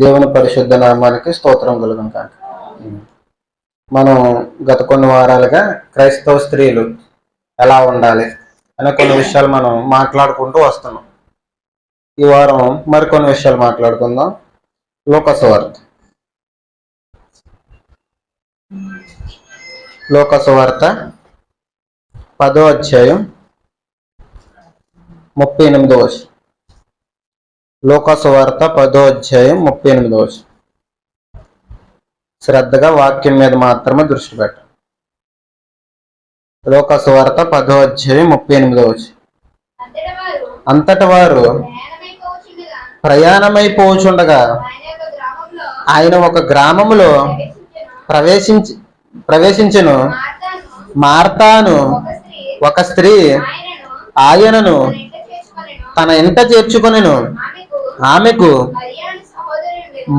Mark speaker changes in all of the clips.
Speaker 1: దేవుని పరిశుద్ధ నామానికి స్తోత్రం కలుగును కాక. మనం గత కొన్ని వారాలుగా క్రైస్తవ స్త్రీలు ఎలా ఉండాలి అనే కొన్ని విషయాలు మనం మాట్లాడుకుంటూ వస్తున్నాం. ఈ వారం మరికొన్ని విషయాలు మాట్లాడుకుందాం. లోకసువార్త 10వ అధ్యాయం 38వ వచనం. లోకసువార్త 10వ అధ్యాయం 38వ వచనం. శ్రద్ధగా వాక్యం మీద మాత్రమే దృష్టి పెట్టండి. లోకసువార్త 10వ అధ్యాయం 38వ వచనం. అంతట వారు ప్రయాణమైపోచుండగా ఆయన ఒక గ్రామములో ప్రవేశించెను. మార్తాను ఒక స్త్రీ ఆయనను తన ఇంట చేర్చుకొనెను. ఆమెకు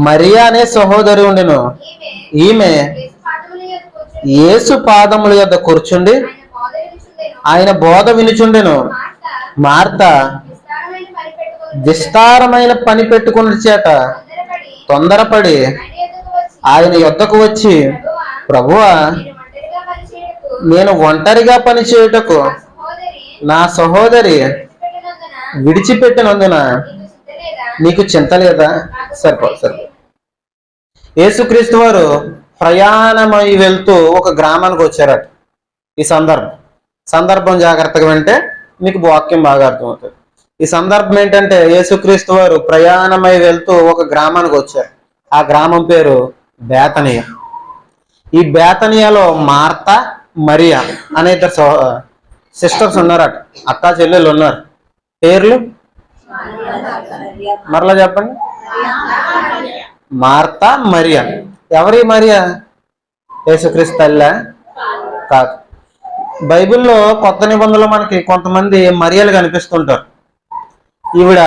Speaker 1: మరియా అనే సహోదరి ఉండెను. ఈమె యేసు పాదముల యొద్ద కూర్చుండి ఆయన బోధ వినుచుండెను. మార్త విస్తారమైన పని పెట్టుకున్న చేత తొందరపడి ఆయన యొద్దకు వచ్చి, ప్రభువా, నేను ఒంటరిగా పని చేయుటకు నా సహోదరి విడిచిపెట్టినందున నీకు చింత లేదా? సరిపో. యేసుక్రీస్తు వారు ప్రయాణమై వెళ్తూ ఒక గ్రామానికి వచ్చారట. ఈ సందర్భం జాగ్రత్తగా వింటే మీకు వాక్యం బాగా అర్థమవుతుంది. ఈ సందర్భం ఏంటంటే, యేసుక్రీస్తు వారు ప్రయాణమై వెళ్తూ ఒక గ్రామానికి వచ్చారు. ఆ గ్రామం పేరు బేతనియ. ఈ బేతనియాలో మార్త, మరియా అనే ఇద్దరు సిస్టర్స్ ఉన్నారట. అక్కా చెల్లెళ్ళు ఉన్నారు. పేర్లు మరలా చెప్పండి. మార్త, మరియా. ఎవరి మరియా? యేసుక్రీస్తు తల్లి కాదు. బైబిల్లో కొత్త నిబంధనలో మనకి కొంతమంది మరియలు కనిపిస్తుంటారు. ఈవిడ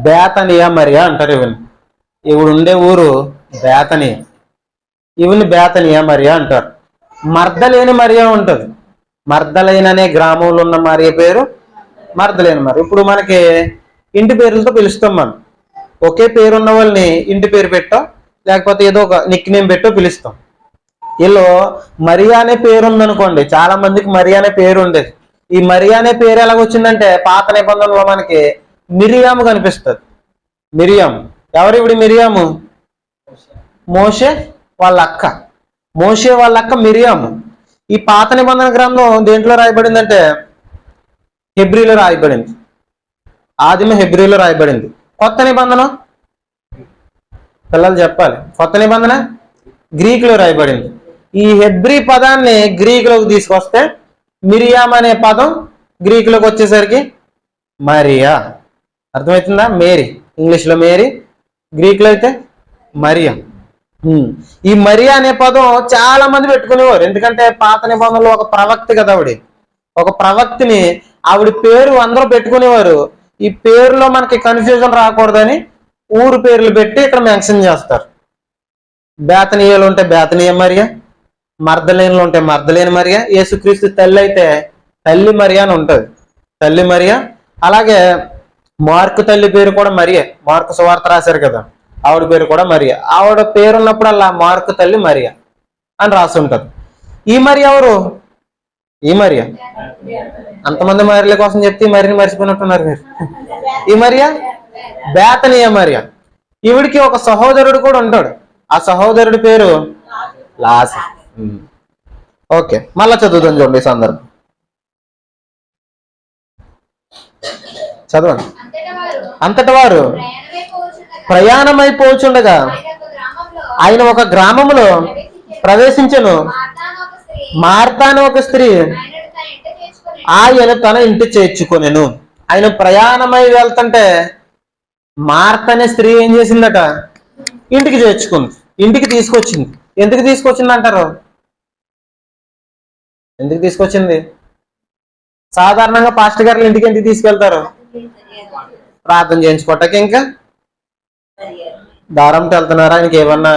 Speaker 1: బేతనియా మరియా అంటారు. ఈవిడ ఉండే ఊరు బేతనియా. ఈవిని బేతనియా మరియా అంటారు. మర్దలేని మరియా ఉంటుంది. మర్దలైన అనే గ్రామంలో ఉన్న మరియ పేరు మర్దలేని మరి. ఇప్పుడు మనకి ఇంటి పేర్లతో పిలుస్తాం. మనం ఒకే పేరు ఉన్న వాళ్ళని ఇంటి పేరు పెట్టో లేకపోతే ఏదో ఒక నిక్ నేమ్ పెట్టో పిలుస్తాం. వీళ్ళు మరియా అనే పేరు ఉందనుకోండి, చాలా మందికి మరియా అనే పేరు ఉండేది. ఈ మరియా అనే పేరు ఎలాగొచ్చిందంటే, పాత నిబంధనలో మనకి మిరియాము కనిపిస్తుంది. మిరియాము ఎవరివిడి? మిరియాము మోషే వాళ్ళ అక్క. మోషే వాళ్ళ అక్క మిరియాము. ఈ పాత నిబంధన గ్రంథం దేంట్లో రాయబడిందంటే హెబ్రీలో రాయబడింది. ఆదిమ హెబ్రీలో రాయబడింది. కొత్త నిబంధన పిల్లలు చెప్పాలి. కొత్త నిబంధన గ్రీకులో రాయబడింది. ఈ హెబ్రీ పదాన్ని గ్రీకులోకి తీసుకొస్తే మిరియాం అనే పదం గ్రీకులోకి వచ్చేసరికి మరియా. అర్థమవుతుందా? మేరీ. ఇంగ్లీష్లో మేరీ, గ్రీకులో అయితే మరియా. ఈ మరియా అనే పదం చాలా మంది పెట్టుకునేవారు. ఎందుకంటే పాత నిబంధనలో ఒక ప్రవక్తి కదా ఆవిడ. ఒక ప్రవక్తిని ఆవిడ పేరు అందరూ పెట్టుకునేవారు. ఈ పేరులో మనకి కన్ఫ్యూజన్ రాకూడదని ఊరు పేర్లు పెట్టి ఇక్కడ మెన్షన్ చేస్తారు. బేతనీయలు ఉంటే బేతనీయ మరియా, మర్దలేనులు ఉంటే మర్దలేని మరియా. యేసుక్రీస్తు తల్లి అయితే తల్లి మరియా అని ఉంటుంది. తల్లి మరియా. అలాగే మార్కు తల్లి పేరు కూడా మరియా. మార్కు సువార్త రాశారు కదా, ఆవిడ పేరు కూడా మరియా. ఆవిడ పేరున్నప్పుడల్లా మార్కు తల్లి మరియా అని రాసి ఉంటుంది. ఈ మరియా ఎవరు? ఈ మరియా. అంతమంది మరియల కోసం చెప్తే ఈ మరియని మర్చిపోయినట్టున్నారు మీరు. ఈ మరియా బేతనీయ మరియా. ఈవిడికి ఒక సహోదరుడు కూడా ఉంటాడు. ఆ సహోదరుడి పేరు లాజరు. ఓకే, మళ్ళా చదువుతాం చూడండి. ఈ సందర్భం చదవండి. అంతట వారు ప్రయాణమైపోచుండగా ఆయన ఒక గ్రామంలో ప్రవేశించెను. మార్త అనే ఒక స్త్రీ ఆయన తన ఇంటి చేర్చుకొనెను. ఆయన ప్రయాణమై వెళ్తుంటే మార్త అనే స్త్రీ ఏం చేసిందట? ఇంటికి చేర్చుకుంది, ఇంటికి తీసుకొచ్చింది. ఎందుకు తీసుకొచ్చింది అంటారు? ఎందుకు తీసుకొచ్చింది? సాధారణంగా పాస్టర్ గారు ఇంటికి ఎందుకు తీసుకెళ్తారు? ప్రార్థన చేయించుకోవటానికి, ఇంకా దారంతో వెళ్తున్నారా, ఆయనకి ఏమన్నా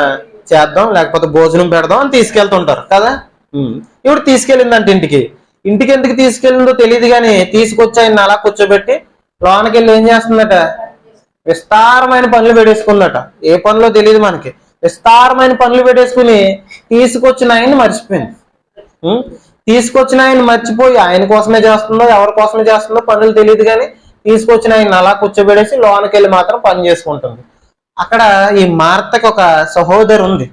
Speaker 1: చేద్దాం లేకపోతే భోజనం పెడదాం అని తీసుకెళ్తుంటారు కదా. ఇప్పుడు తీసుకెళ్ళిందంట ఇంటికి. ఇంటికి ఎందుకు తీసుకెళ్ళిందో తెలియదు కానీ తీసుకొచ్చి ఆయన అలా కూర్చోబెట్టి లోనకి వెళ్ళి ఏం చేస్తుందట? విస్తారమైన పనులు పెట్టేసుకుందట. ఏ పనులో తెలియదు మనకి. విస్తారమైన పనులు పెట్టేసుకుని తీసుకొచ్చిన ఆయన్ని మర్చిపోయింది. తీసుకొచ్చిన ఆయన మర్చిపోయి ఆయన కోసమే చేస్తుందో ఎవరి కోసమే చేస్తుందో పనులు తెలియదు, కానీ తీసుకొచ్చిన ఆయన అలా కూర్చోబెట్టేసి లోనికి వెళ్ళి మాత్రం పని చేసుకుంటుంది. అక్కడ ఈ మార్తకి ఒక సహోదరి ఉంది.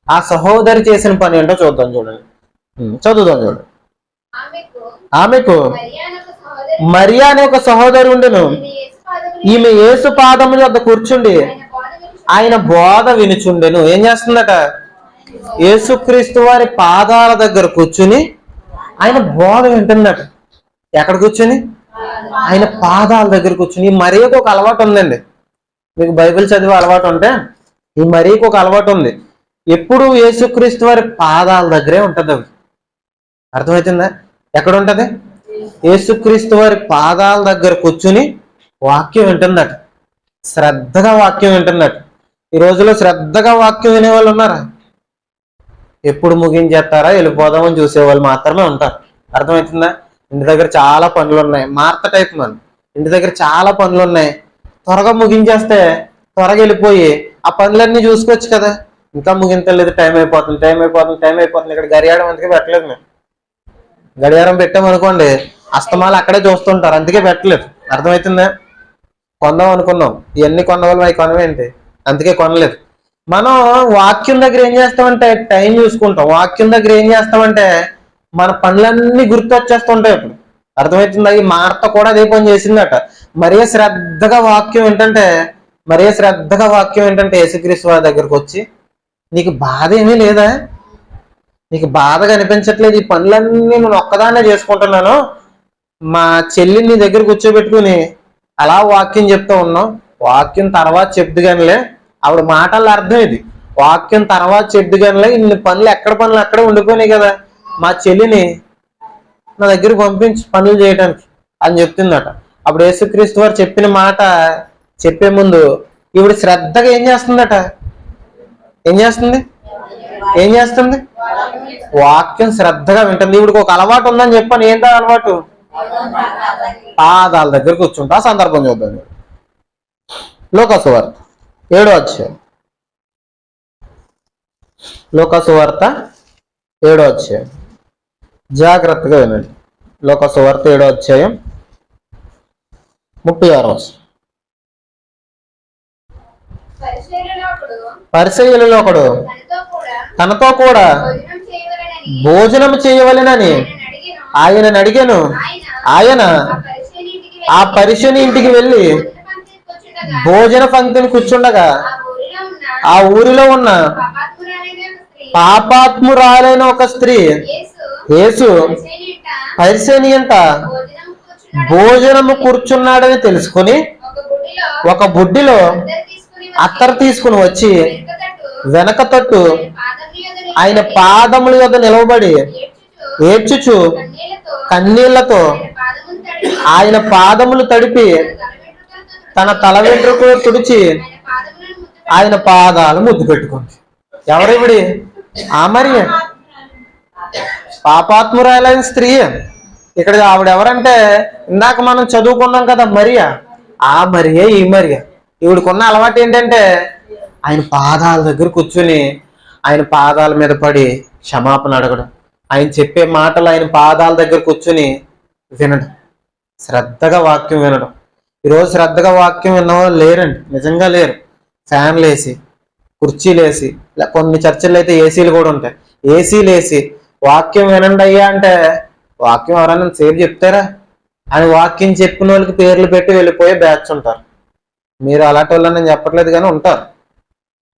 Speaker 1: ఆ సహోదరి చేసిన పని ఏంటో చూద్దాం, చూడండి, చదువుదాం చూడండి. ఆమెకు మరియా అనే ఒక సహోదరి ఉండెను. ఈమె యేసు పాదముల వద్ద కూర్చుండి ఆయన బోధ వినుచుండెను. ఏం చేస్తుందట? యేసుక్రీస్తు వారి పాదాల దగ్గర కూర్చుని ఆయన బోధ వింటుందట. ఎక్కడ కూర్చుని? ఆయన పాదాల దగ్గర కూర్చుని. ఈ మరియకు ఒక అలవాటు ఉందండి. మీకు బైబిల్ చదివే అలవాటు ఉంటే ఈ మరియకు ఒక అలవాటు ఉంది. ఎప్పుడు యేసుక్రీస్తు వారి పాదాల దగ్గరే ఉంటుంది. అవి అర్థమవుతుందా? ఎక్కడ ఉంటది? యేసుక్రీస్తు వారి పాదాల దగ్గర కూర్చుని వాక్యం వింటుందట. శ్రద్ధగా వాక్యం వింటుందట. ఈ రోజులో శ్రద్ధగా వాక్యం వినేవాళ్ళు ఉన్నారా? ఎప్పుడు ముగించేస్తారా వెళ్ళిపోదామని చూసేవాళ్ళు మాత్రమే ఉంటారు. అర్థమవుతుందా? ఇంటి దగ్గర చాలా పనులు ఉన్నాయి. మార్త టైప్ మనం. ఇంటి దగ్గర చాలా పనులు ఉన్నాయి, త్వరగా ముగించేస్తే త్వరగా వెళ్ళిపోయి ఆ పనులన్నీ చూసుకోవచ్చు కదా. ఇంకా ముగించలేదు, టైం అయిపోతుంది, టైం అయిపోతుంది, టైం అయిపోతుంది. ఇక్కడ గడియారం అందుకే పెట్టలేదు. మేము గడియారం పెట్టామనుకోండి అస్తమాలు అక్కడే చూస్తుంటారు, అందుకే పెట్టలేదు. అర్థమవుతుందా? కొందాం అనుకున్నాం, ఇవన్నీ కొనవాళ్ళు అవి కొనవేంటి, అందుకే కొనలేదు. మనం వాక్యం దగ్గర ఏం చేస్తామంటే టైం చూసుకుంటాం. వాక్యం దగ్గర ఏం చేస్తామంటే మన పనులన్నీ గుర్తొచ్చేస్తుంటాయి. ఇప్పుడు అర్థమవుతుందా? ఈ మార్త కూడా అదే పని చేసిందట. మరీ శ్రద్ధగా వాక్యం ఏంటంటే యేసుక్రీస్తు వారి దగ్గరకు వచ్చి, నీకు బాధ ఏమీ లేదా? నీకు బాధగా అనిపించట్లేదు? ఈ పనులన్నీ నేను ఒక్కదాన్నే చేసుకుంటున్నాను. మా చెల్లిని నీ దగ్గర కూర్చోబెట్టుకుని అలా వాక్యం చెప్తూ ఉన్నావు. వాక్యం తర్వాత చెప్దు కానిలే, ఆవిడ మాటల అర్థం ఇది. వాక్యం తర్వాత చెప్దు కానిలే, ఇన్ని పనులు అక్కడే ఉండిపోయినాయి కదా, మా చెల్లిని నా దగ్గర పంపించి పనులు చేయడానికి అని చెప్తుందట. అప్పుడు యేసుక్రీస్తు వారు చెప్పిన మాట చెప్పే ముందు ఈవిడ శ్రద్ధగా ఏం చేస్తుంది? వాక్యం శ్రద్ధగా వింటుంది. ఈవిడికి ఒక అలవాటు ఉందని చెప్పాను. ఏంటో అలవాటు? పాదాల దగ్గర కూర్చుంటా. సందర్భం చూద్దాం. లోకాసువార్త 7వ అధ్యాయం. లోకాసువార్త 7వ అధ్యాయం జాగ్రత్తగా వినండి. లోకాసువార్త 7వ అధ్యాయం 36వ వచనం. పరిసయ్యులలో ఒకడు తనతో కూడా భోజనం చేయవలెనని ఆయనను అడిగాను. ఆయన ఆ పరిసయ్యుని ఇంటికి వెళ్ళి భోజన పంక్తిని కూర్చుండగా ఆ ఊరిలో ఉన్న పాపాత్మురాలైన ఒక స్త్రీ యేసు పరిసయ్యుని ఇంట భోజనము కూర్చున్నాడని తెలుసుకుని ఒక బుడ్డిలో అత్తరు తీసుకుని వచ్చి వెనక తట్టు ఆయన పాదముల యొద్ద నిలవబడి ఏడ్చుచు కన్నీళ్లతో ఆయన పాదములు తడిపి తన తల వెంట్రుకలు తుడిచి ఆయన పాదాలు ముద్దు పెట్టుకుంది. ఎవరివిడి? ఆ మరియ, పాపాత్మురాలైన స్త్రీ. ఇక్కడ ఆవిడ ఎవరంటే ఇందాక మనం చదువుకున్నాం కదా మరియా. ఆ మరియే ఈ మరియ. ఈవిడికున్న అలవాటు ఏంటంటే ఆయన పాదాల దగ్గర కూర్చుని ఆయన పాదాల మీద పడి క్షమాపణ అడగడం, ఆయన చెప్పే మాటలు ఆయన పాదాల దగ్గర కూర్చుని వినడం, శ్రద్ధగా వాక్యం వినడం. ఈరోజు శ్రద్ధగా వాక్యం విన్నవాళ్ళు లేరండి, నిజంగా లేరు. ఫ్యాన్లు వేసి, కుర్చీలు వేసి, కొన్ని చర్చల్లో అయితే ఏసీలు కూడా ఉంటాయి, ఏసీలు వేసి వాక్యం వినండి అయ్యా అంటే వాక్యం ఎవరైనా సేపు చెప్తారా అని వాక్యం చెప్పిన వాళ్ళకి పేర్లు పెట్టి వెళ్ళిపోయే బ్యాచ్ ఉంటారు. మీరు అలాంటి వాళ్ళని నేను చెప్పట్లేదు కానీ ఉంటారు.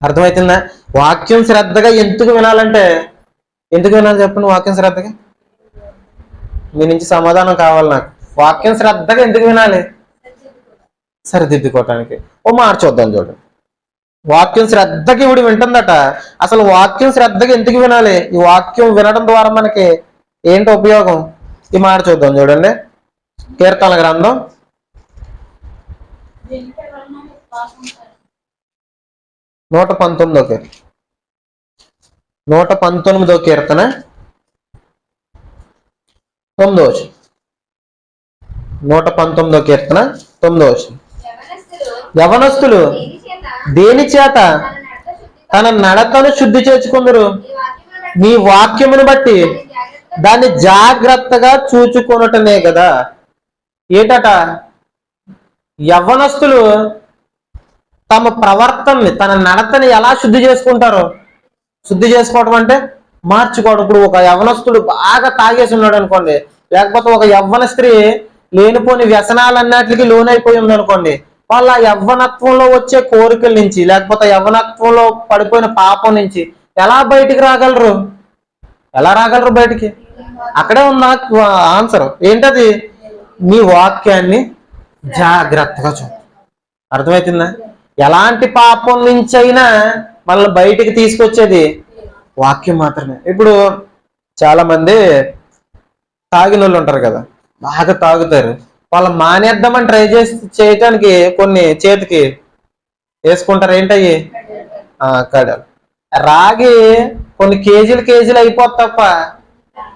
Speaker 1: అర్థమవుతుందా? వాక్యం శ్రద్ధగా ఎందుకు వినాలంటే, ఎందుకు వినాలి చెప్పండి? వాక్యం శ్రద్ధగా మీ నుంచి సమాధానం కావాలి నాకు. వాక్యం శ్రద్ధగా ఎందుకు వినాలి? సరిదిద్దుకోవటానికి. ఓ మాట చూద్దాం చూడండి. వాక్యం శ్రద్ధకి ఇవిడు వింటుందట. అసలు వాక్యం శ్రద్ధగా ఎందుకు వినాలి? ఈ వాక్యం వినడం ద్వారా మనకి ఏంటి ఉపయోగం? ఈ మాట చూద్దాం చూడండి. కీర్తనల గ్రంథం 119వ కీర్తన 9వ వచనం. 119వ కీర్తన 9వ వచనం. యవనస్తులు దేని చేత తన నడతను శుద్ధి చేసుకుందరు? నీ వాక్యమును బట్టి దాన్ని జాగ్రత్తగా చూచుకొనటమే కదా. ఏటట? యవ్వనస్తులు తమ ప్రవర్తనని, తన నడతని ఎలా శుద్ధి చేసుకుంటారో, శుద్ధి చేసుకోవటం అంటే మార్చుకోవడం. ఇప్పుడు ఒక యవ్వనస్తుడు బాగా తాగేసి ఉన్నాడు అనుకోండి, లేకపోతే ఒక యవ్వన స్త్రీ లేనిపోని వ్యసనాలన్నిటికీ లోనైపోయి ఉందనుకోండి, వాళ్ళ యవ్వనత్వంలో వచ్చే కోరికల నుంచి, లేకపోతే యవ్వనత్వంలో పడిపోయిన పాపం నుంచి ఎలా బయటికి రాగలరు? ఎలా రాగలరు బయటికి? అక్కడే ఉన్న ఆన్సర్ ఏంటది? నీ వాక్యాన్ని జాగ్రత్తగా చూ. అర్థమవుతుందా? ఎలాంటి పాపం నుంచి అయినా మనల్ని బయటికి తీసుకొచ్చేది వాక్యం మాత్రమే. ఇప్పుడు చాలా మంది తాగిన వాళ్ళు ఉంటారు కదా, బాగా తాగుతారు. వాళ్ళు మానేద్దామని ట్రై చేయటానికి కొన్ని చేతికి వేసుకుంటారు. ఏంటయ్యి? కడలు. రాగి కొన్ని కేజీలు అయిపోతుంది తప్ప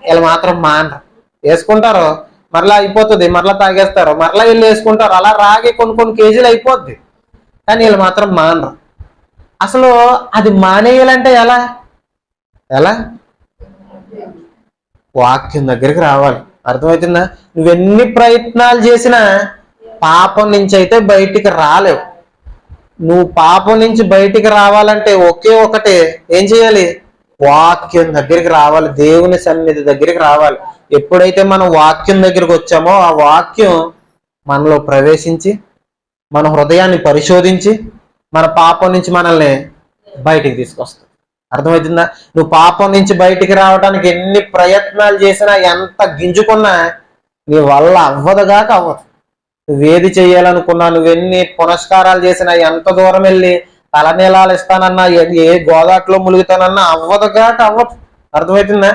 Speaker 1: వీళ్ళు మాత్రం మానరు. వేసుకుంటారు, మరలా అయిపోతుంది, మరలా తాగేస్తారు, మరలా వీళ్ళు వేసుకుంటారు. అలా రాగి కొన్ని కేజీలు అయిపోద్ది, కానీ వీళ్ళు మాత్రం మానరు. అసలు అది మానేయాలంటే ఎలా? వాక్యం దగ్గరికి రావాలి. అర్థమవుతుందా? నువ్వెన్ని ప్రయత్నాలు చేసినా పాపం నుంచి అయితే బయటికి రాలేవు. నువ్వు పాపం నుంచి బయటికి రావాలంటే ఒకే ఒకటి, ఏం చేయాలి? వాక్యం దగ్గరికి రావాలి, దేవుని సన్నిధి దగ్గరికి రావాలి. ఎప్పుడైతే మనం వాక్యం దగ్గరికి వచ్చామో ఆ వాక్యం మనలో ప్రవేశించి మన హృదయాన్ని పరిశోధించి మన పాపం నుంచి మనల్ని బయటికి తీసుకొస్తుంది. అర్థమవుతుందా? నువ్వు పాపం నుంచి బయటికి రావడానికి ఎన్ని ప్రయత్నాలు చేసినా, ఎంత గింజుకున్నా నీ వల్ల అవ్వదుగాక అవ్వదు. నువ్వేది చేయాలనుకున్నా, నువ్వెన్ని పునస్కారాలు చేసినా, ఎంత దూరం వెళ్ళి తలనీలాలు ఇస్తానన్నా, ఏ గోదాట్లో ములుగుతానన్నా అవ్వదుగాక అవ్వదు. అర్థమవుతుందా?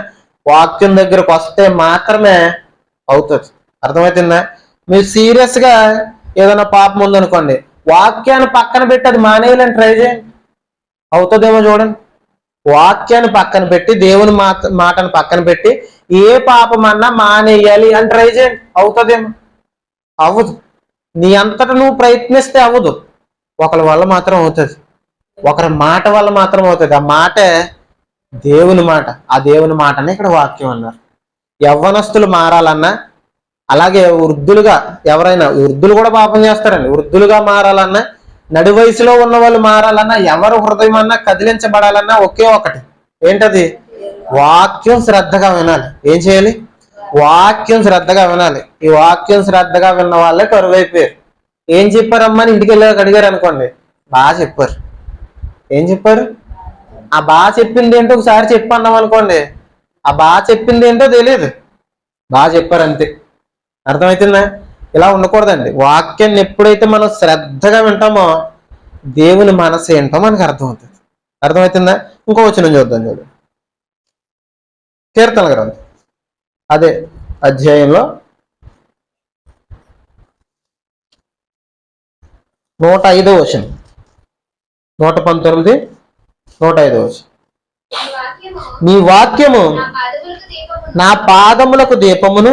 Speaker 1: వాక్యం దగ్గరకు వస్తే మాత్రమే అవుతుంది. అర్థమవుతుందా? మీరు సీరియస్ గా ఏదైనా పాపం ఉందనుకోండి, వాక్యాన్ని పక్కన పెట్టి అది మానేయాలని ట్రై చేయండి, అవుతుందేమో చూడండి. వాక్యాన్ని పక్కన పెట్టి, దేవుని మాటను పక్కన పెట్టి ఏ పాపమన్నా మానేయాలి అని ట్రై చేయండి, అవుతుందేమో? అవ్వదు. నీ అంతటా నువ్వు ప్రయత్నిస్తే అవ్వదు. ఒకరి వల్ల మాత్రం అవుతుంది, ఒకరి మాట వల్ల మాత్రం అవుతుంది. ఆ మాటే దేవుని మాట. ఆ దేవుని మాటనే ఇక్కడ వాక్యం అన్నారు. యవ్వనస్తులు మారాలన్నా, అలాగే వృద్ధులుగా ఎవరైనా, వృద్ధులు కూడా పాపం చేస్తారండి, వృద్ధులుగా మారాలన్నా, నడి వయసులో ఉన్న వాళ్ళు మారాలన్నా, ఎవరు హృదయం అన్నా కదిలించబడాలన్నా ఒకే ఒకటి, ఏంటది? వాక్యం శ్రద్ధగా వినాలి. ఏం చేయాలి? వాక్యం శ్రద్ధగా వినాలి. ఈ వాక్యం శ్రద్ధగా విన్న వాళ్ళే కరువైపోయారు. ఏం చెప్పారమ్మని ఇంటికి వెళ్ళాక అడిగారు అనుకోండి, బాగా చెప్పారు. ఏం చెప్పారు? ఆ బాగా చెప్పింది ఏంటో ఒకసారి చెప్పన్నాం అనుకోండి, ఆ బాగా చెప్పింది ఏంటో తెలియదు, బాగా చెప్పారు అంతే. అర్థమవుతుందా? ఇలా ఉండకూడదండి. వాక్యాన్ని ఎప్పుడైతే మనం శ్రద్ధగా వింటామో దేవుని మనసు ఏంటో మనకు అర్థమవుతుంది. అర్థమవుతుందా? ఇంకో వచనం చూద్దాం. చూడు, కీర్తనల గ్రంథం అదే అధ్యాయంలో 105వ వచనం, 119, 105వ వచనం. నీ వాక్యము నా పాదములకు దీపమును,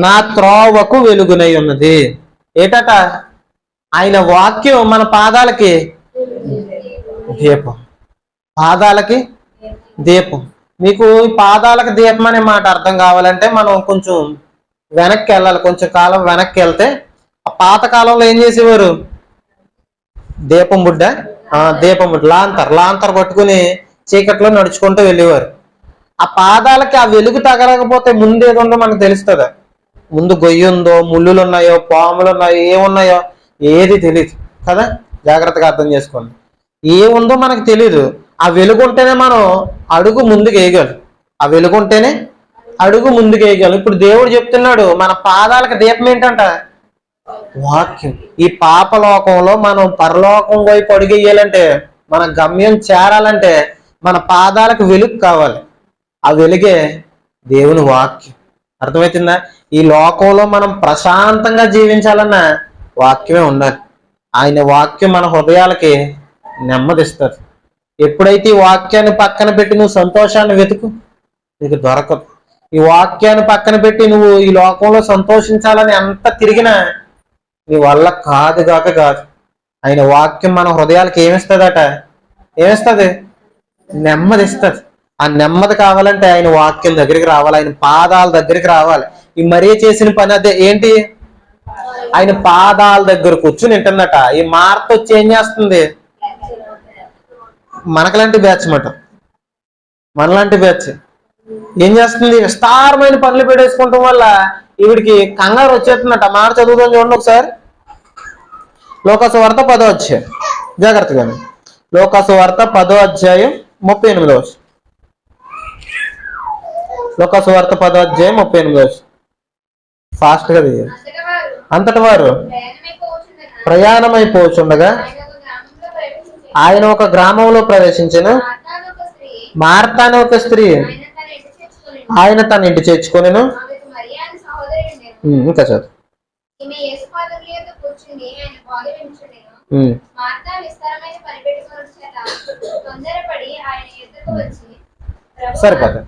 Speaker 1: నా త్రోవకు వెలుగునై ఉన్నది. ఏటట? ఆయన వాక్యం మన పాదాలకి దీపం, పాదాలకి దీపం. మీకు ఈ పాదాలకు దీపం అనే మాట అర్థం కావాలంటే మనం కొంచెం వెనక్కి వెళ్ళాలి. కొంచెం కాలం వెనక్కి వెళ్తే ఆ పాత కాలంలో ఏం చేసేవారు? దీపం బుడ్డ, దీపం బుడ్డ, లాంతర్ పట్టుకుని చీకట్లో నడుచుకుంటూ వెళ్ళేవారు. ఆ పాదాలకి ఆ వెలుగు తగలకపోతే ముందు ఏది ఉందో మనకు తెలుస్తుందా? ముందు గొయ్యి ఉందో, ముళ్ళులు ఉన్నాయో, పాములు ఉన్నాయో, ఏమున్నాయో ఏది తెలియదు కదా. జాగ్రత్తగా అర్థం చేసుకోండి. ఏముందో మనకు తెలీదు. ఆ వెలుగుంటేనే మనం అడుగు ముందుకు వేయగలం. ఆ వెలుగుంటేనే అడుగు ముందుకు వేయగలం. ఇప్పుడు దేవుడు చెప్తున్నాడు, మన పాదాలకు దీపం ఏంటంట? వాక్యం. ఈ పాపలోకంలో మనం పరలోకం వైపు అడుగేయాలంటే, మన గమ్యం చేరాలంటే మన పాదాలకు వెలుగు కావాలి. ఆ వెలుగే దేవుని వాక్యం. అర్థమవుతుందా? ఈ లోకంలో మనం ప్రశాంతంగా జీవించాలన్నా వాక్యమే ఉండాలి. ఆయన వాక్యం మన హృదయాలకి నెమ్మదిస్తుంది. ఎప్పుడైతే ఈ వాక్యాన్ని పక్కన పెట్టి నువ్వు సంతోషాన్ని వెతుకు, నీకు దొరకదు. ఈ వాక్యాన్ని పక్కన పెట్టి నువ్వు ఈ లోకంలో సంతోషించాలని ఎంత తిరిగినా నీ వల్ల కాదు. ఆయన వాక్యం మన హృదయాలకు ఏమిస్తుందట? ఏమిస్తుంది? నెమ్మది ఇస్తుంది. ఆ నెమ్మది కావాలంటే ఆయన వాక్యం దగ్గరికి రావాలి, ఆయన పాదాల దగ్గరికి రావాలి. ఈ మరియ చేసిన పని అదే. ఏంటి? ఆయన పాదాల దగ్గర కూర్చుని వింటున్నట. ఈ మార్త వచ్చి ఏం చేస్తుంది? మనలాంటి బ్యాచ్ మాట, మనలాంటి బ్యాచ్ ఏం చేస్తుంది? విస్తారమైన పనులు పెట్టేసుకోవటం వల్ల ఈవిడికి కంగారు వచ్చేస్తుందట. మాట చదువుతాం చూడండి ఒకసారి. లోకాసు వార్త 10వ అధ్యాయం, జాగ్రత్తగా లోకాసు వార్త 10వ అధ్యాయం 38వ. లోకాసు వార్త 10వ అధ్యాయం 38వ. ఫాస్ట్ గా తీయాలి. అంతటి వారు ప్రయాణమైపోచుండగా ఆయన ఒక గ్రామంలో ప్రవేశించిన మార్త అనే ఒక స్త్రీ ఆయన తన ఇంటి చేర్చుకొనెను. ఇంకా చదువు. సరిపోతుంది.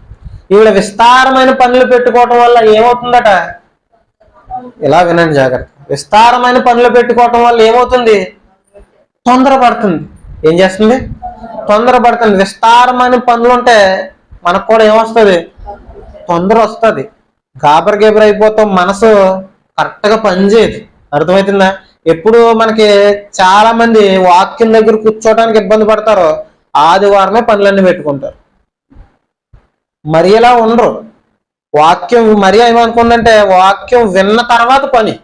Speaker 1: ఈవిడ విస్తారమైన పనులు పెట్టుకోవటం వల్ల ఏమవుతుందట? ఇలా వినండి జాగ్రత్త. విస్తారమైన పనులు పెట్టుకోవటం వల్ల ఏమవుతుంది? తొందరపడుతుంది. ఏం చేస్తుంది? తొందరపడుతుంది. విస్తారమైన పనులు ఉంటే మనకు కూడా ఏమొస్తుంది? తొందర వస్తుంది. గాబర్ అయిపోతాం, మనసు కరెక్ట్గా పనిచేయదు. అర్థమవుతుందా? ఎప్పుడు మనకి చాలా మంది వాక్యం దగ్గర కూర్చోవడానికి ఇబ్బంది పడతారో ఆదివారమే పనులన్నీ పెట్టుకుంటారు. మరి ఇలా ఉండరు. వాక్యం మరి ఏమనుకుందంటే వాక్యం విన్న తర్వాత పని,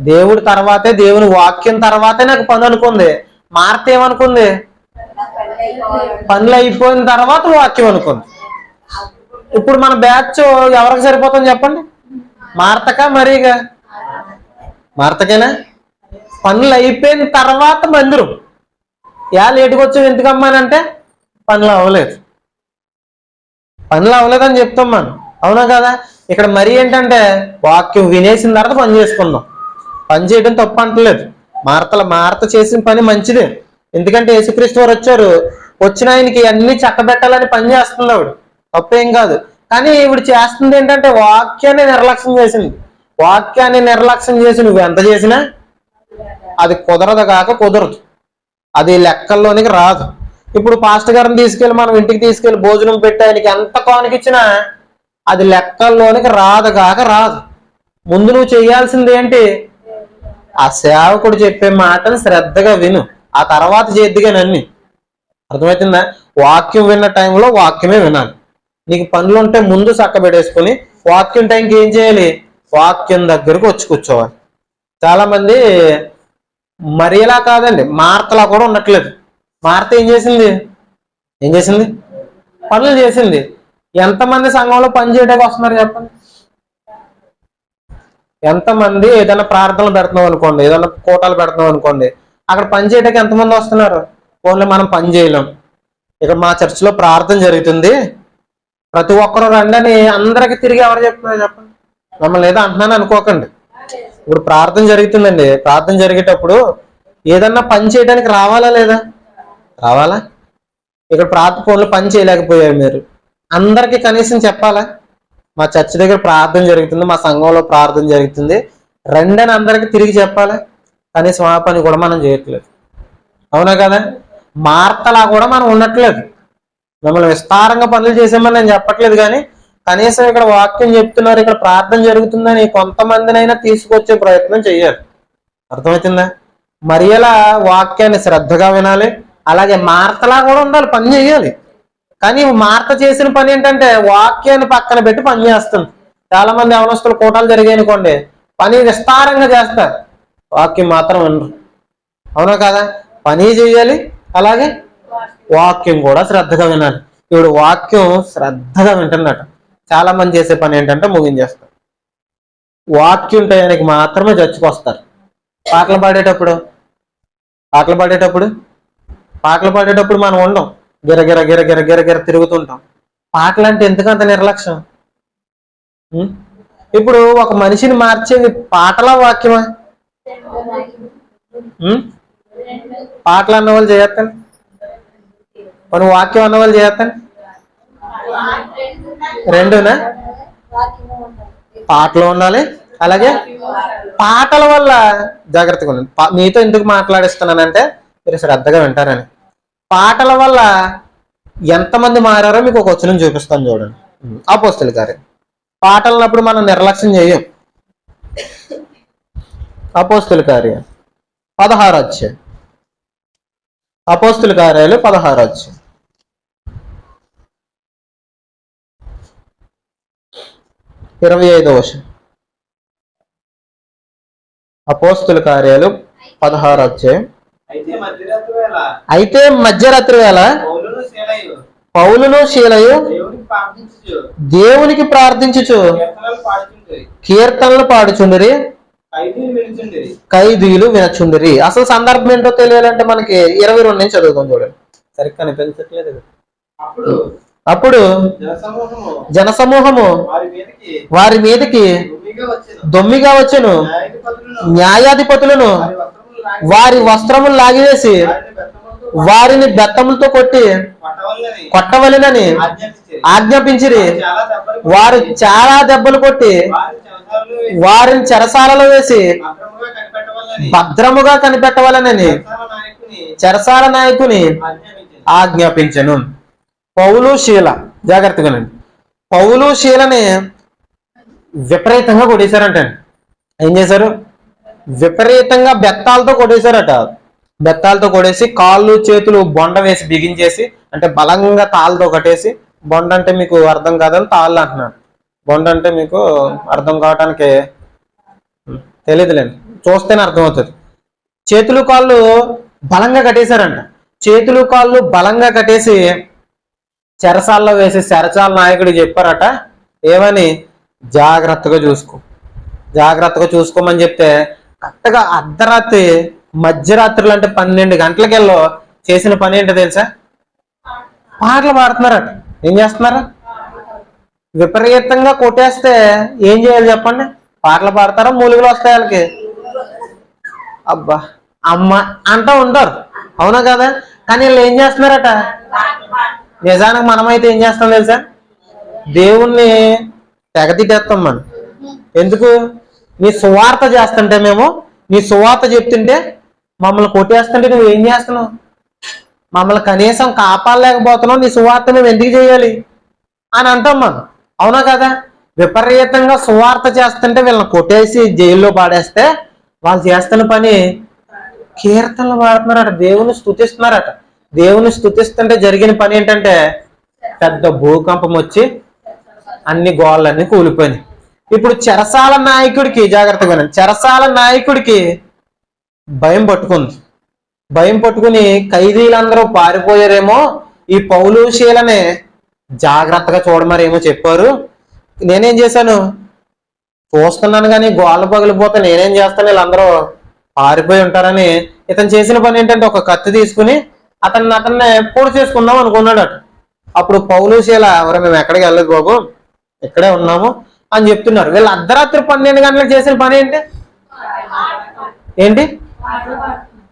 Speaker 1: దేవుడి తర్వాతే, దేవుని వాక్యం తర్వాతే నాకు పని అనుకుంది. మార్త ఏమనుకుంది? పనులు అయిపోయిన తర్వాత వాక్యం అనుకుంది. ఇప్పుడు మన బ్యాచ్ ఎవరికి సరిపోతుంది చెప్పండి? మార్తకా మరీగా? మార్తకేనా? పనులు అయిపోయిన తర్వాత మందిరం. లేటుగా వచ్చావు ఎందుకమ్మానంటే పనులు అవ్వలేదు, పనులు అవ్వలేదని చెప్తాం మనం. అవునా కదా? ఇక్కడ మరి ఏంటంటే వాక్యం వినేసిన తర్వాత పని చేసుకుందాం. పని చేయడం తప్పు అంటలేదు. మార్త చేసిన పని మంచిదే. ఎందుకంటే యేసుక్రీస్తు వారు వచ్చారు, వచ్చిన ఆయనకి అన్ని చక్కబెట్టాలని పని చేస్తుంది ఆవిడ, తప్పేం కాదు. కానీ ఈవిడ చేస్తుంది ఏంటంటే వాక్యాన్ని నిర్లక్ష్యం చేసింది. వాక్యాన్ని నిర్లక్ష్యం చేసి నువ్వు ఎంత చేసినా అది కుదరదు, అది లెక్కల్లోనికి రాదు. ఇప్పుడు పాస్టర్ గారిని తీసుకెళ్ళి మనం ఇంటికి తీసుకెళ్ళి భోజనం పెట్టి ఆయనకి ఎంత కానుకిచ్చినా అది లెక్కల్లోనికి రాదు. ముందు నువ్వు చేయాల్సింది ఏంటి? ఆ సేవకుడు చెప్పే మాటను శ్రద్ధగా విను, ఆ తర్వాత చేద్దిగాని అన్ని. అర్థమవుతుందా? వాక్యం విన్న టైంలో వాక్యమే వినాలి. నీకు పనులు ఉంటే ముందు చక్కబెట్టేసుకుని వాక్యం టైంకి ఏం చేయాలి? వాక్యం దగ్గరకు వచ్చి కూర్చోవాలి. చాలా మంది మరి ఇలా కాదండి, మార్తలా కూడా ఉండట్లేదు. మార్త ఏం చేసింది? పనులు చేసింది. ఎంతమంది సంఘంలో పని చేయడానికి వస్తున్నారు చెప్పండి? ఎంతమంది ఏదైనా ప్రార్థనలు పెడుతున్నాం అనుకోండి, ఏదైనా కూటాలు పెడుతున్నాం అనుకోండి, అక్కడ పని చేయడానికి ఎంతమంది వస్తున్నారు? ఓన్లీ మనం పని చేయలేం. ఇక్కడ మా చర్చిలో ప్రార్థన జరుగుతుంది, ప్రతి ఒక్కరు రండి అని అందరికి తిరిగి ఎవరు చెప్తున్నారు చెప్పండి? మమ్మల్ని ఏదో అంటున్నాను అనుకోకండి. ఇప్పుడు ప్రార్థన జరుగుతుందండి, ప్రార్థన జరిగేటప్పుడు ఏదన్నా పని చేయడానికి రావాలా లేదా? రావాలా? ఇక్కడ ప్రార్థన ఫోన్లో పని చేయలేకపోయారు మీరు, అందరికి కనీసం చెప్పాలా? మా చర్చి దగ్గర ప్రార్థన జరుగుతుంది, మా సంఘంలో ప్రార్థన జరుగుతుంది, రండి అని అందరికి తిరిగి చెప్పాలా? కనీసం ఆ పని కూడా మనం చేయట్లేదు. అవునా కదా? మార్తలా కూడా మనం ఉండట్లేదు. మిమ్మల్ని విస్తారంగా పనులు చేసామని నేను చెప్పట్లేదు, కానీ కనీసం ఇక్కడ వాక్యం చెప్తున్నారు, ఇక్కడ ప్రార్థన జరుగుతుందని కొంతమందినైనా తీసుకొచ్చే ప్రయత్నం చెయ్యాలి. అర్థమవుతుందా? మరి ఎలా వాక్యాన్ని శ్రద్ధగా వినాలి, అలాగే మార్తలా కూడా ఉండాలి, పని చేయాలి. కానీ మార్త చేసిన పని ఏంటంటే వాక్యాన్ని పక్కన పెట్టి పని చేస్తుంది. చాలా మంది అవనస్తులు కూటాలు జరిగాయి అనుకోండి, పని విస్తారంగా చేస్తారు, వాక్యం మాత్రం వినరు. అవునా కదా? పని చేయాలి, అలాగే వాక్యం కూడా శ్రద్ధగా వినాలి. ఇప్పుడు వాక్యం శ్రద్ధగా వింటున్నట్టు. చాలా మంది చేసే పని ఏంటంటే ముగించేస్తారు. వాక్యం టయానికి మాత్రమే చర్చకు వస్తారు. పాటలు పాడేటప్పుడు మనం ఉండం, గిరగిర గిరగిర గిరగిర తిరుగుతుంటాం. పాటలు అంటే ఎందుకంత నిర్లక్ష్యం? ఇప్పుడు ఒక మనిషిని మార్చేది పాటలా వాక్యమా? పాటలు అన్న వాళ్ళు చేయొద్దండి, మన వాక్యం అన్న వాళ్ళు చేయొద్దండి. రెండునా? పాటలు ఉండాలి, అలాగే పాటల వల్ల జాగ్రత్తగా ఉండండి. మీతో ఎందుకు మాట్లాడిస్తున్నానంటే మీరు శ్రద్ధగా వింటారని. పాటల వల్ల ఎంతమంది మారారో మీకు ఒక వచనం చూపిస్తాను చూడండి. అపోస్తలుల కార్యం. పాటలన్నప్పుడు మనం నిర్లక్ష్యం చేయం. అపోస్తలుల కార్యం 16 అధ్యాయం. అపోస్తలుల కార్యాలు 16 అధ్యాయం. ఇరవై 25వ వచనం. అపోస్తలుల కార్యాలు 16 అధ్యాయం. అయితే మధ్యరాత్రి వేళ పౌలును శీలయు దేవునికి ప్రార్థించుచు కీర్తనలు పాడుచుండిరి, ఖైదీలు వినచుండిరి. అసలు సందర్భం ఏంటో తెలియాలంటే మనకి 22 నుంచి చదువుతాం చూడండి. సరిగ్గా కనిపించట్లేదు. అప్పుడు జనసమూహము వారి మీదకి దొమ్మిగా వచ్చెను. న్యాయాధిపతులను వారి వస్త్రములు లాగివేసి వారిని బెత్తములతో కొట్టవలెనని ఆజ్ఞాపించిరి. వారు చాలా దెబ్బలు కొట్టి వారిని చెరసాలలో వేసి భద్రముగా కనిపెట్టవలనని చెరసాల నాయకుని ఆజ్ఞాపించెను. పౌలు శీల, జాగ్రత్తగానండి, పౌలు శీలని విపరీతంగా కొట్టేశారంటండి. ఏం చేశారు? విపరీతంగా బెత్తాలతో కొట్టేశారట. బెత్తాలతో కొట్టేసి కాళ్ళు చేతులు బొండ వేసి బిగించేసి, అంటే బలంగా తాళ్ళతో కట్టేసి, బొండ అంటే మీకు అర్థం కాదని తాళ్ళు అంటున్నాను. బొండ అంటే మీకు అర్థం కావటానికి తెలియదులేండి, చూస్తేనే అర్థమవుతుంది. చేతులు కాళ్ళు బలంగా కట్టేశారంట. చేతులు కాళ్ళు బలంగా కట్టేసి చెరసాల్లో వేసి చెరసాల నాయకుడు చెప్పారట, ఏమని? జాగ్రత్తగా చూసుకోమని చెప్తే కరెక్ట్గా అర్ధరాత్రి మధ్యరాత్రులు అంటే 12 గంటలకెళ్ళో చేసిన పని ఏంటో తెలుసా? పాటలు పాడుతున్నారట. ఏం చేస్తున్నారు? విపరీతంగా కొట్టేస్తే ఏం చేయాలి చెప్పండి? పాటలు పాడతారా? మూలికలు వస్తాయి వాళ్ళకి. అబ్బా అమ్మ అంటూ ఉంటారు, అవునా కదా? కానీ వీళ్ళు ఏం చేస్తున్నారట? నిజానికి మనమైతే ఏం చేస్తాం తెలుసా? దేవుణ్ణి తెగతిట్టేస్తాం మనం. ఎందుకు? నీ సువార్త చేస్తుంటే, మేము నీ సువార్త చెప్తుంటే మమ్మల్ని కొట్టేస్తుంటే నువ్వు ఏం చేస్తున్నావు? మమ్మల్ని కనీసం కాపాడలేకపోతున్నావు, నీ సువార్త మేము ఎందుకు చేయాలి అని అంటాం మనం, అవునా కదా? విపరీతంగా సువార్త చేస్తుంటే వీళ్ళని కొట్టేసి జైల్లో పాడేస్తే వాళ్ళు చేస్తున్న పని కీర్తనలు పాడుతున్నారట, దేవుని స్తుతిస్తున్నారట. దేవుని స్తుతిస్తుంటే జరిగిన పని ఏంటంటే పెద్ద భూకంపం వచ్చి అన్ని గోళ్ళన్నీ కూలిపోయినాయి. ఇప్పుడు చెరసాల నాయకుడికి, జాగ్రత్తగా చెరసాల నాయకుడికి భయం పట్టుకుంది. భయం పట్టుకుని ఖైదీలందరూ పారిపోయారేమో, ఈ పౌలు శీలని జాగ్రత్తగా చూడమరేమో చెప్పారు. నేనేం చేశాను? చూస్తున్నాను కానీ గోళ్ళ పగిలిపోతే నేనేం చేస్తాను, వీళ్ళందరూ పారిపోయి ఉంటారని ఇతను చేసిన పని ఏంటంటే ఒక కత్తి తీసుకుని అతన్ని పూడి చేసుకుందాం అనుకున్నాడట. అప్పుడు పౌలు శీల, ఎవరు మేము ఎక్కడికి వెళ్ళలేదు బాబు, ఇక్కడే ఉన్నాము అని చెప్తున్నారు. వీళ్ళు అర్ధరాత్రి 12 గంటలకు చేసిన పని ఏంటి?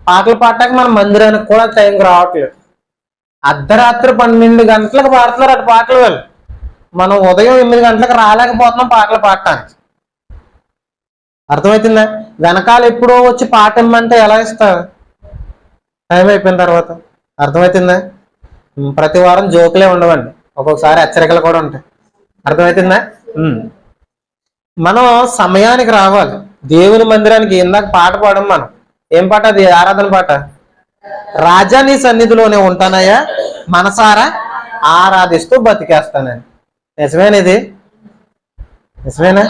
Speaker 1: పాటలు పాడటానికి మన మందిరానికి కూడా టైంకి రావట్లేదు. అర్ధరాత్రి 12 గంటలకు పాడుతున్నారు అటు పాటలు. వీళ్ళు మనం ఉదయం 8 గంటలకు రాలేకపోతున్నాం పాటలు పాడటానికి. అర్థమవుతుందా? వెనకాల ఎప్పుడో వచ్చి పాట ఇమ్మంటే ఎలా ఇస్తారు టైం అయిపోయిన తర్వాత? అర్థమవుతుందా? ప్రతి వారం జోకులే ఉండవండి, ఒక్కొక్కసారి హెచ్చరికలు కూడా ఉంటాయి. అర్థమవుతుందా? మనం సమయానికి రావాలి దేవుని మందిరానికి. ఇందాక పాట పాడం మనం. ఏం పాట అది? ఆరాధన పాట. రాజా నీ సన్నిధిలోనే ఉంటానయ్యా, మనసారా ఆరాధిస్తూ బతికేస్తానని. నిజమేనిది? నిజమేనా?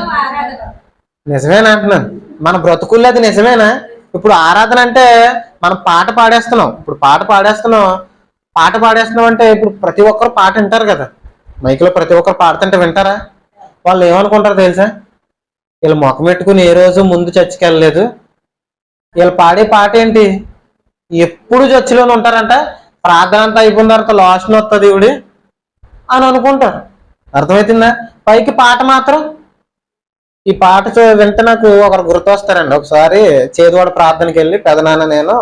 Speaker 1: నిజమేనా అంటున్నాను. మన బ్రతుకుల్లో అది నిజమేనా? ఇప్పుడు ఆరాధన అంటే మనం పాట పాడేస్తున్నాం. ఇప్పుడు పాట పాడేస్తున్నాం అంటే ఇప్పుడు ప్రతి ఒక్కరు పాట వింటారు కదా, మైక్లో ప్రతి ఒక్కరు పాడుతుంటే వింటారా? వాళ్ళు ఏమనుకుంటారు తెలుసా? వీళ్ళు మొఖం పెట్టుకుని ఏ రోజు ముందు చర్చికి వెళ్ళలేదు, వీళ్ళు పాడే పాట ఏంటి, ఎప్పుడు చర్చిలోనే ఉంటారంట, ప్రార్థన అంతా అయిపోయిన తర్వాత లాస్ట్ని వస్తుంది ఇవిడి అని అనుకుంటారు. అర్థమవుతుందా? పైకి పాట మాత్రం. ఈ పాట వింటే నాకు ఒకరు గుర్తొస్తారండి. ఒకసారి చేదువాడ ప్రార్థనకి వెళ్ళి పెదనాన్న నేను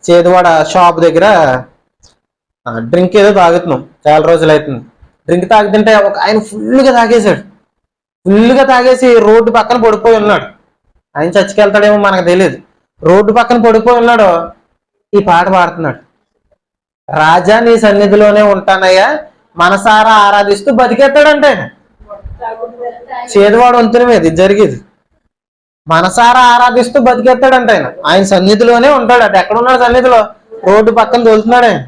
Speaker 1: చేదువాడ షాప్ దగ్గర డ్రింక్ ఏదో తాగుతున్నాం, చాలా రోజులు అవుతుంది. డ్రింక్ తాగుతుంటే ఒక ఆయన ఫుల్గా తాగేశాడు. ఫుల్గా తాగేసి రోడ్డు పక్కన పడిపోయి ఉన్నాడు. ఆయన చచ్చికెళ్తాడేమో మనకు తెలియదు. రోడ్డు పక్కన పడిపోయి ఉన్నాడు, ఈ పాట పాడుతున్నాడు. రాజా నీ సన్నిధిలోనే ఉంటానయ్యా, మనసారా ఆరాధిస్తూ బతికేస్తాడంటే. చేదువాడు వంతుని మీద ఇది జరిగేది. మనసారా ఆరాధిస్తూ బతికేస్తాడంట. ఆయన సన్నిధిలోనే ఉంటాడు. అటు ఎక్కడ ఉన్నాడు? సన్నిధిలో. రోడ్డు పక్కన తోలుతున్నాడు ఆయన.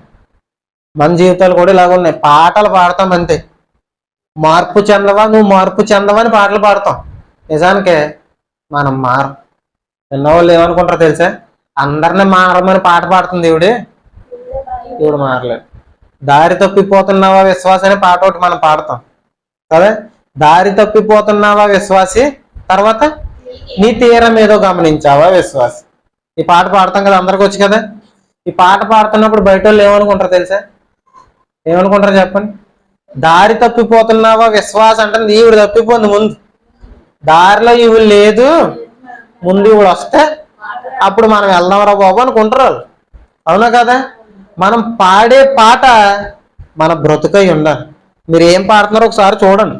Speaker 1: మన జీవితాలు కూడా ఇలాగ ఉన్నాయి. పాటలు పాడతాం అంతే. మార్పు చెందవా, నువ్వు మార్పు చెందవా అని పాటలు పాడతాం. నిజానికే మనం మారం. ఎన్నోళ్ళు ఏమనుకుంటారో తెలుసా? అందరినీ మారమని పాట పాడుతుంది దేవుడు మారలేదు. దారి తప్పిపోతున్నావా విశ్వాసి అనే పాట ఒకటి మనం పాడతాం కదా. దారి తప్పిపోతున్నావా విశ్వాసి, తర్వాత నీ తీరం ఏదో గమనించావా విశ్వాసి. ఈ పాట పాడతాం కదా, అందరికి వచ్చి కదా. ఈ పాట పాడుతున్నప్పుడు బయట వాళ్ళు ఏమనుకుంటారు తెలుసా? ఏమనుకుంటారు చెప్పండి? దారి తప్పిపోతున్నావా విశ్వాస అంటే ఈవిడ తప్పిపోయింది ముందు, దారిలో ఈవిడ లేదు, ముందు ఈవిడ వస్తే అప్పుడు మనం వెళ్దాంరా బాబు అనుకుంటారు వాళ్ళు. అవునా కదా? మనం పాడే పాట మన బ్రతుకై ఉండాలి. మీరు ఏం పాడుతున్నారో ఒకసారి చూడండి.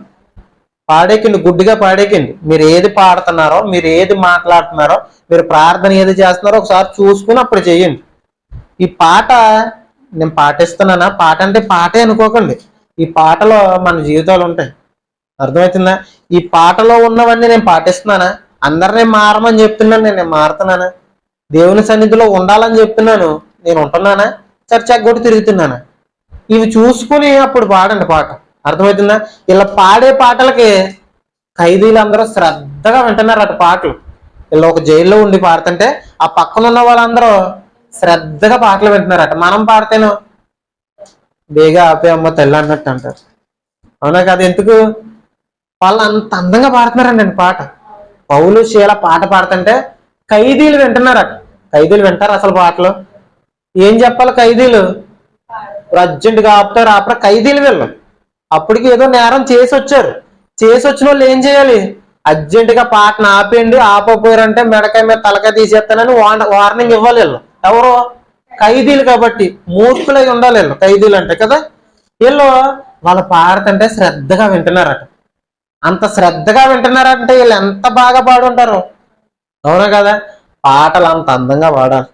Speaker 1: పాడేకండి, గుడ్డిగా పాడేకండి. మీరు ఏది పాడుతున్నారో, మీరు ఏది మాట్లాడుతున్నారో, మీరు ప్రార్థన ఏది చేస్తున్నారో ఒకసారి చూసుకుని అప్పుడు చెయ్యండి. ఈ పాట నేను పాటిస్తున్నానా? పాట అంటే పాటే అనుకోకండి. ఈ పాటలో మన జీవితాలు ఉంటాయి. అర్థమవుతుందా? ఈ పాటలో ఉన్నవన్నీ నేను పాటిస్తున్నానా? అందరినీ మారమని చెప్తున్నాను, నేను మారుతున్నానా? దేవుని సన్నిధిలో ఉండాలని చెప్తున్నాను, నేను ఉంటున్నానా? చర్చకు కూడా తిరుగుతున్నానా? ఇవి చూసుకుని అప్పుడు పాడండి పాట. అర్థమవుతుందా? ఇలా పాడే పాటలకి ఖైదీలందరూ శ్రద్ధగా వింటున్నారు అటు పాటలు. ఇలా ఒక జైల్లో ఉండి పాడుతుంటే ఆ పక్కన ఉన్న వాళ్ళందరూ శ్రద్ధగా పాటలు వింటున్నారట. మనం పాడితేను బేగా ఆపే అమ్మ తెల్ల అన్నట్టు అంటారు. అవునా కదా? ఎందుకు? వాళ్ళు అంత అందంగా పాడుతున్నారండి పాట. పౌలు శీల పాట పాడుతుంటే ఖైదీలు వింటున్నారట. ఖైదీలు వింటారు అసలు పాటలు? ఏం చెప్పాలి? ఖైదీలు అర్జెంటుగా ఆపుతారు. ఆపర ఖైదీలు వీళ్ళు అప్పటికి ఏదో నేరం చేసి వచ్చారు. చేసి వచ్చిన వాళ్ళు ఏం చేయాలి? అర్జెంటుగా పాటను ఆపేయండి, ఆపపోయారంటే మెడకాయ మీద తలకాయ తీసేస్తానని వార్నింగ్ ఇవ్వాలి. వీళ్ళు ఎవరో ఖైదీలు కాబట్టి మూర్ఖులై ఉండాలి వీళ్ళు. ఖైదీలు అంటే కదా. వీళ్ళు వాళ్ళు పాడుతుంటే శ్రద్ధగా వింటున్నారట. అంత శ్రద్ధగా వింటున్నారంటే వీళ్ళు ఎంత బాగా పాడుంటారు. అవునా కదా? పాటలు అంత అందంగా పాడాలి,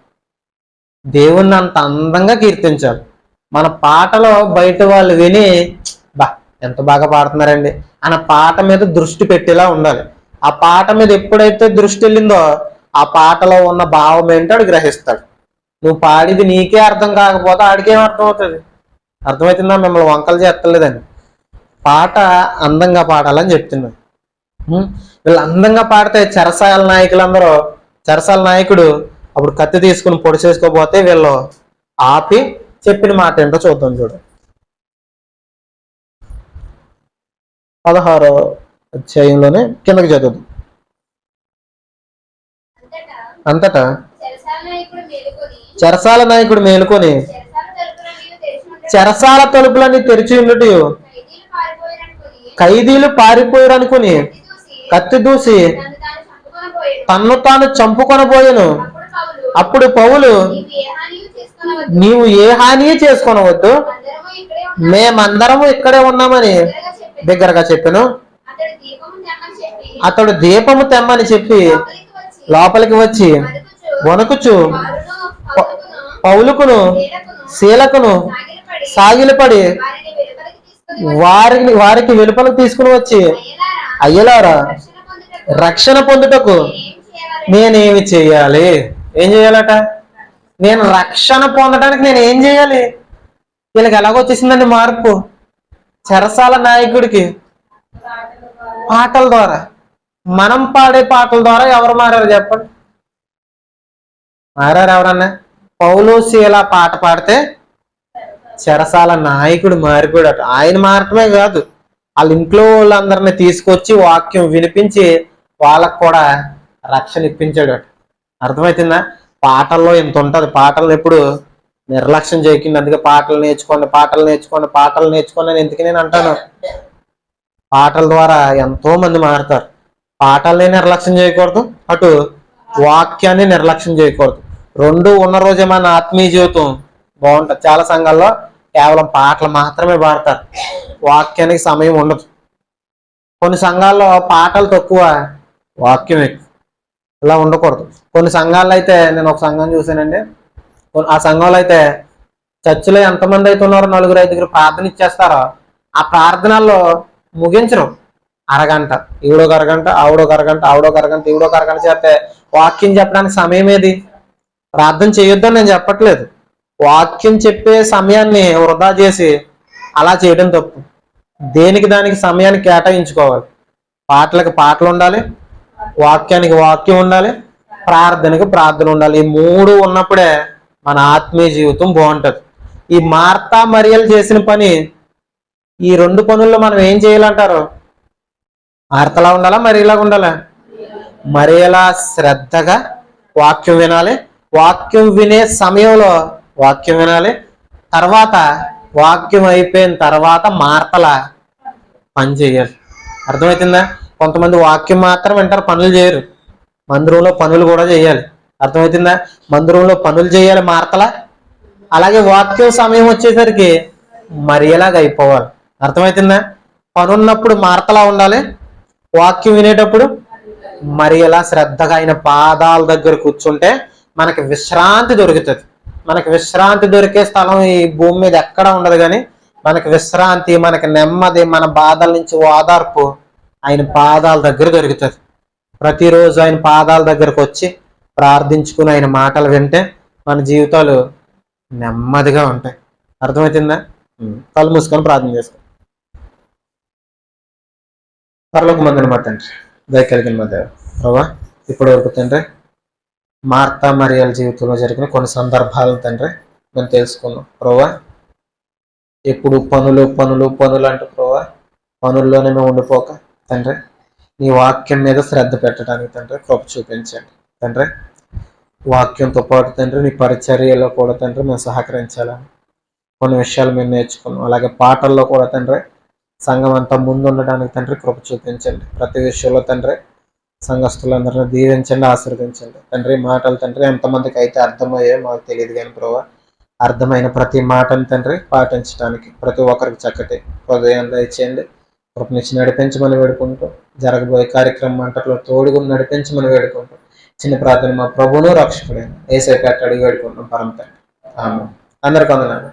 Speaker 1: దేవుణ్ణి అంత అందంగా కీర్తించాలి. మన పాటలో బయట వాళ్ళు విని బా ఎంత బాగా పాడుతున్నారండి అన్న పాట మీద దృష్టి పెట్టేలా ఉండాలి. ఆ పాట మీద ఎప్పుడైతే దృష్టి వెళ్ళిందో ఆ పాటలో ఉన్న భావం ఏంటో ఆడు గ్రహిస్తాడు. నువ్వు పాడిది నీకే అర్థం కాకపోతే ఆడికేం అర్థం అవుతుంది? అర్థమవుతుందా? మిమ్మల్ని వంకలు చేస్తలేదని. పాట అందంగా పాడాలని చెప్తున్నాను. వీళ్ళు అందంగా పాడితే చెరసాల నాయకులందరూ, చెరసాల నాయకుడు అప్పుడు కత్తి తీసుకుని పొడి చేసుకోపోతే వీళ్ళు ఆపి చెప్పిన మాట ఏంటో చూద్దాం. చూడు 16వ అధ్యాయంలోనే కిందకి చదువుదాం. అంతటా చెరసాల నాయకుడు మేలుకొని చెరసాల తలుపులన్నీ తెరిచి ఉన్నట్టు ఖైదీలు పారిపోయారు అనుకుని కత్తి దూసి తన్ను తాను చంపుకొనబోయెను. అప్పుడు పౌలు, నీవు ఏ హాని చేసుకొనవద్దు, మేమందరము ఇక్కడే ఉన్నామని దగ్గరగా చెప్పాను. అతడు దీపము తెమ్మని చెప్పి లోపలికి వచ్చి వణుకుచు పౌలుకును శీలకును సాగిలపడి వారికి వెలుపలకు తీసుకుని వచ్చి, అయ్యలారా, రక్షణ పొందుటకు నేనేమి చెయ్యాలి? ఏం చేయాలట? నేను రక్షణ పొందడానికి నేను ఏం చేయాలి? వీళ్ళకి ఎలాగొచ్చేసిందండి మార్పు? చెరసాల నాయకుడికి పాటల ద్వారా, మనం పాడే పాటల ద్వారా ఎవరు మారారు చెప్పండి? మారారు ఎవరన్నా? పౌలు శీల పాట పాడితే చెరసాల నాయకుడు మారిపోయాడు. ఆయన మారటమే కాదు, వాళ్ళ ఇంట్లో వాళ్ళందరినీ తీసుకొచ్చి వాక్యం వినిపించి వాళ్ళకు కూడా రక్షణ ఇప్పించాడు. అర్థమవుతుందా? పాటల్లో ఎంత ఉంటుంది. పాటలను ఎప్పుడు నిర్లక్ష్యం చేయకుండా. అందుకే పాటలు నేర్చుకోండి, పాటలు నేర్చుకోండి, పాటలు నేర్చుకోండి అని ఎందుకు నేను అంటాను. పాటల ద్వారా ఎంతో మంది మారుతారు. పాటల్ని నిర్లక్ష్యం చేయకూడదు, అటు వాక్యాన్ని నిర్లక్ష్యం చేయకూడదు. రెండు ఉన్న రోజే మన ఆత్మీయ జీవితం బాగుంటుంది. చాలా సంఘాల్లో కేవలం పాటలు మాత్రమే పాడతారు, వాక్యానికి సమయం ఉండదు. కొన్ని సంఘాల్లో పాటలు తక్కువ, వాక్యం ఎక్కువ. ఇలా ఉండకూడదు. కొన్ని సంఘాల్లో అయితే, నేను ఒక సంఘం చూసానండి, ఆ సంఘంలో అయితే చర్చిలో ఎంతమంది అయితే ఉన్నారో 4-5 ప్రార్థన ఇచ్చేస్తారో ఆ ప్రార్థనల్లో ముగించరు. అరగంట, ఈవిడొక అరగంట, ఆవిడొక అరగంట, ఆవిడొక అరగంట, ఈవిడొక అరగంట చేస్తే వాక్యం చెప్పడానికి సమయం ఏది? ప్రార్థన చేయొద్దని నేను చెప్పట్లేదు. వాక్యం చెప్పే సమయాన్ని వృధా చేసి అలా చేయడం తప్పు. దేనికి దానికి సమయాన్ని కేటాయించుకోవాలి. పాటలకు పాటలు ఉండాలి, వాక్యానికి వాక్యం ఉండాలి, ప్రార్థనకి ప్రార్థన ఉండాలి. ఈ 3 ఉన్నప్పుడే మన ఆత్మీయ జీవితం బాగుంటుంది. ఈ మార్తా మరియలు చేసిన పని, ఈ 2 పనుల్లో మనం ఏం చేయాలంటారు? మార్తలా ఉండాలా, మరియలాగా ఉండాలా? మరియలా శ్రద్ధగా వాక్యం వినాలి, వాక్యం వినే సమయంలో వాక్యం వినాలి, తర్వాత వాక్యం అయిపోయిన తర్వాత మార్తలా పని చేయాలి. అర్థమవుతుందా? కొంతమంది వాక్యం మాత్రం వింటారు, పనులు చేయరు. మందిరంలో పనులు కూడా చేయాలి. అర్థమవుతుందా? మందిరంలో పనులు చేయాలి మార్తలా. అలాగే వాక్యం సమయం వచ్చేసరికి మరియలాగా అయిపోవాలి. అర్థమవుతుందా? పనున్నప్పుడు మార్తలా ఉండాలి, వాక్యం వినేటప్పుడు మరియలా శ్రద్ధగా ఆయన పాదాల దగ్గర కూర్చుంటే మనకి విశ్రాంతి దొరుకుతుంది. మనకి విశ్రాంతి దొరికే స్థలం ఈ భూమి మీద ఎక్కడ ఉండదు. కానీ మనకి విశ్రాంతి, మనకి నెమ్మది, మన బాధల నుంచి ఓదార్పు ఆయన పాదాల దగ్గర దొరుకుతుంది. ప్రతిరోజు ఆయన పాదాల దగ్గరకు వచ్చి ప్రార్థించుకుని ఆయన మాటలు వింటే మన జీవితాలు నెమ్మదిగా ఉంటాయి. అర్థమవుతుందా? కళ్ళు మూసుకొని ప్రార్థన చేసుకో. పరలోకమందున మా తండ్రి, దయ కలిగిన మా దేవ ప్రభా, ఇప్పటి వరకు తండ్రి మార్తా మరియల జీవితంలో జరిగిన కొన్ని సందర్భాలను తండ్రి మేము తెలుసుకున్నాం. ప్రభా, ఎప్పుడు పనులు పనులు పనులు అంటూ ప్రభా పనుల్లోనే మేము ఉండిపోక తండ్రి నీ వాక్యం మీద శ్రద్ధ పెట్టడానికి తండ్రి కృప చూపించండి. తండ్రి వాక్యంతో పాటు తండ్రి నీ పరిచర్యలో కూడా తండ్రి మేము సహకరించాలని కొన్ని విషయాలు మేము నేర్చుకున్నాం. అలాగే పాటల్లో కూడా తండ్రి సంఘం అంతా ముందు ఉండడానికి తండ్రి కృప చూపించండి. ప్రతి విషయంలో తండ్రి సంఘస్థులందరినీ దీవించండి, ఆశీర్వదించండి. తండ్రి మాటలు తండ్రి ఎంతమందికి అయితే అర్థమయ్యాయో మాకు తెలియదు కానీ ప్రభావ, అర్థమైన ప్రతి మాటను తండ్రి పాటించడానికి ప్రతి ఒక్కరికి చక్కటి హృదయాన్ని దయచేయండి. కృపనిచ్చి నడిపించమని వేడుకుంటూ, జరగబోయే కార్యక్రమం అంతట్లో తోడుగుని నడిపించమని వేడుకుంటూ, చిన్న ప్రార్థన మా ప్రభువును రక్షకుడైన యేసయ్య పేరట అడిగి వేడుకుంటున్నాం పరమ తండ్రి. ఆమేన్. అందరికి వందనాలు.